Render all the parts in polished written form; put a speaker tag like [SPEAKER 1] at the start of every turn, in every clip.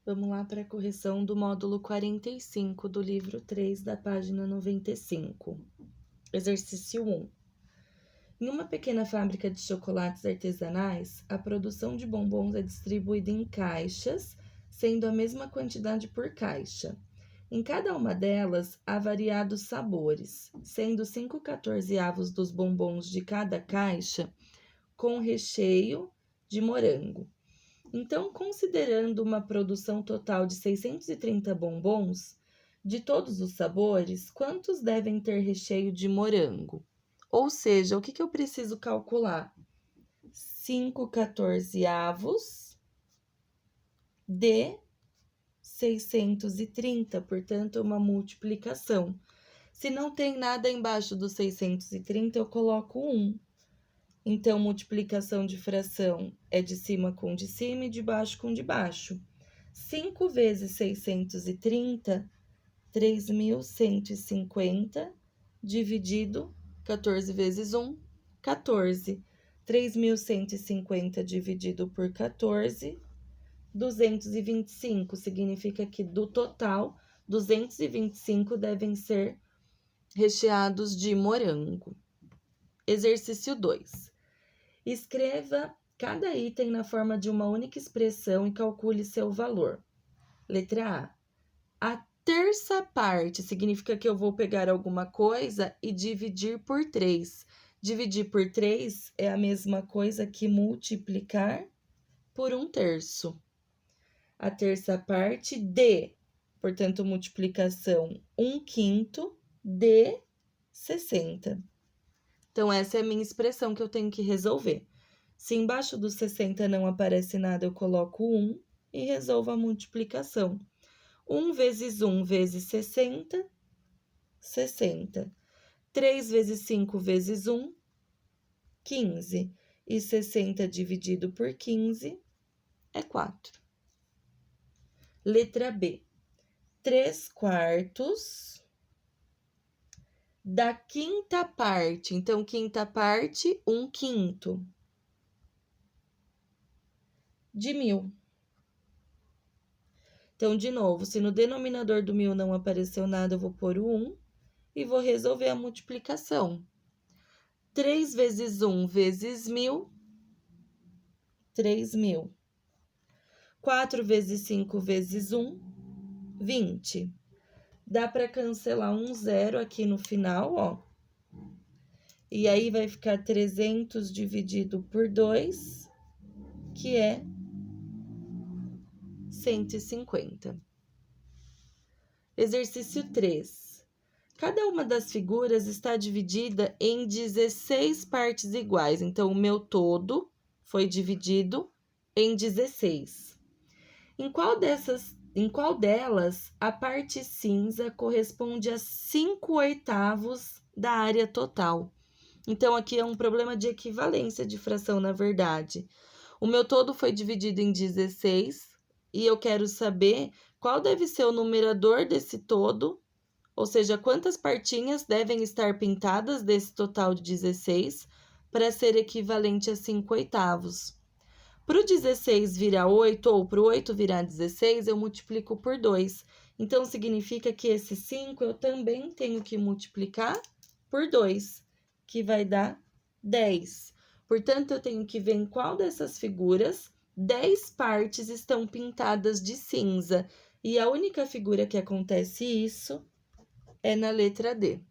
[SPEAKER 1] Vamos lá para a correção do módulo 45 do livro 3, da página 95. Exercício 1. Em uma pequena fábrica de chocolates artesanais, a produção de bombons é distribuída em caixas, sendo a mesma quantidade por caixa. Em cada uma delas, há variados sabores, sendo 5/14 dos bombons de cada caixa com recheio de morango. Então, considerando uma produção total de 630 bombons, de todos os sabores, quantos devem ter recheio de morango? Ou seja, o que eu preciso calcular? 5/14 de 630, portanto, uma multiplicação. Se não tem nada embaixo do 630, eu coloco 1. Então, multiplicação de fração é de cima com de cima e de baixo com de baixo. 5 vezes 630, 3.150, dividido 14 vezes 1, 14. 3.150 dividido por 14, 225. Significa que do total, 225 devem ser recheados de morango. Exercício 2. Escreva cada item na forma de uma única expressão e calcule seu valor. Letra A. A terça parte significa que eu vou pegar alguma coisa e dividir por 3. Dividir por 3 é a mesma coisa que multiplicar por 1/3. A terça parte de, portanto, multiplicação 1/5 de 60. Então, essa é a minha expressão que eu tenho que resolver. Se embaixo dos 60 não aparece nada, eu coloco 1 e resolvo a multiplicação. 1 vezes 1 vezes 60, 60. 3 vezes 5 vezes 1, 15. E 60 dividido por 15 é 4. Letra B. 3/4 da quinta parte. Então, quinta parte, 1/5 de 1.000. Então, de novo, se no denominador do 1.000 não apareceu nada, eu vou pôr o 1 e vou resolver a multiplicação. 3 vezes 1 vezes 1.000, 3.000. 4 vezes 5 vezes 1, 20. Dá para cancelar um 0 aqui no final, ó. E aí vai ficar 300 dividido por 2, que é 150. Exercício 3. Cada uma das figuras está dividida em 16 partes iguais. Então, o meu todo foi dividido em 16. Em qual delas a parte cinza corresponde a 5/8 da área total? Então, aqui é um problema de equivalência de fração, na verdade. O meu todo foi dividido em 16 e eu quero saber qual deve ser o numerador desse todo, ou seja, quantas partinhas devem estar pintadas desse total de 16 para ser equivalente a 5/8. Para o 16 virar 8 ou para o 8 virar 16, eu multiplico por 2. Então, significa que esse 5 eu também tenho que multiplicar por 2, que vai dar 10. Portanto, eu tenho que ver em qual dessas figuras 10 partes estão pintadas de cinza. E a única figura que acontece isso é na letra D.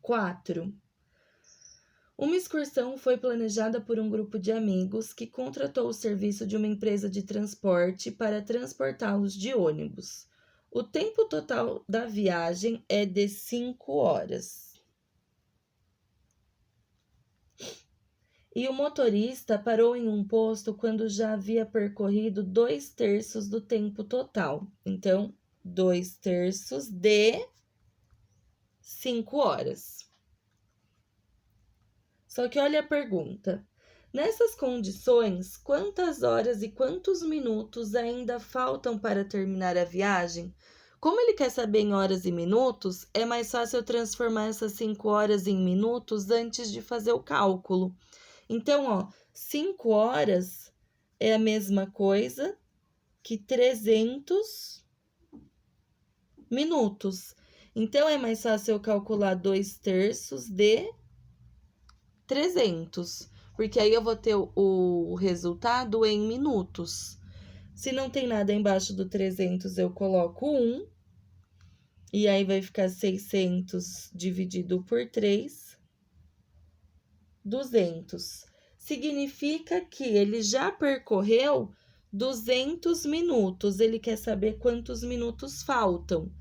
[SPEAKER 1] 4. Uma excursão foi planejada por um grupo de amigos que contratou o serviço de uma empresa de transporte para transportá-los de ônibus. O tempo total da viagem é de 5 horas. E o motorista parou em um posto quando já havia percorrido 2/3 do tempo total. Então, 2/3 de 5 horas. Só que olha a pergunta. Nessas condições, quantas horas e quantos minutos ainda faltam para terminar a viagem? Como ele quer saber em horas e minutos, é mais fácil eu transformar essas 5 horas em minutos antes de fazer o cálculo. Então, 5 horas é a mesma coisa que 300 minutos. Então, é mais fácil eu calcular 2/3 de 300, porque aí eu vou ter o resultado em minutos. Se não tem nada embaixo do 300, eu coloco 1, e aí vai ficar 600 dividido por 3, 200. Significa que ele já percorreu 200 minutos, ele quer saber quantos minutos faltam.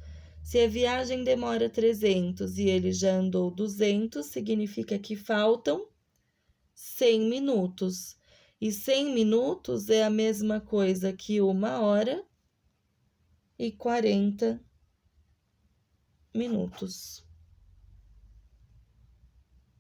[SPEAKER 1] Se a viagem demora 300 e ele já andou 200, significa que faltam 100 minutos. E 100 minutos é a mesma coisa que 1h e 40 minutos.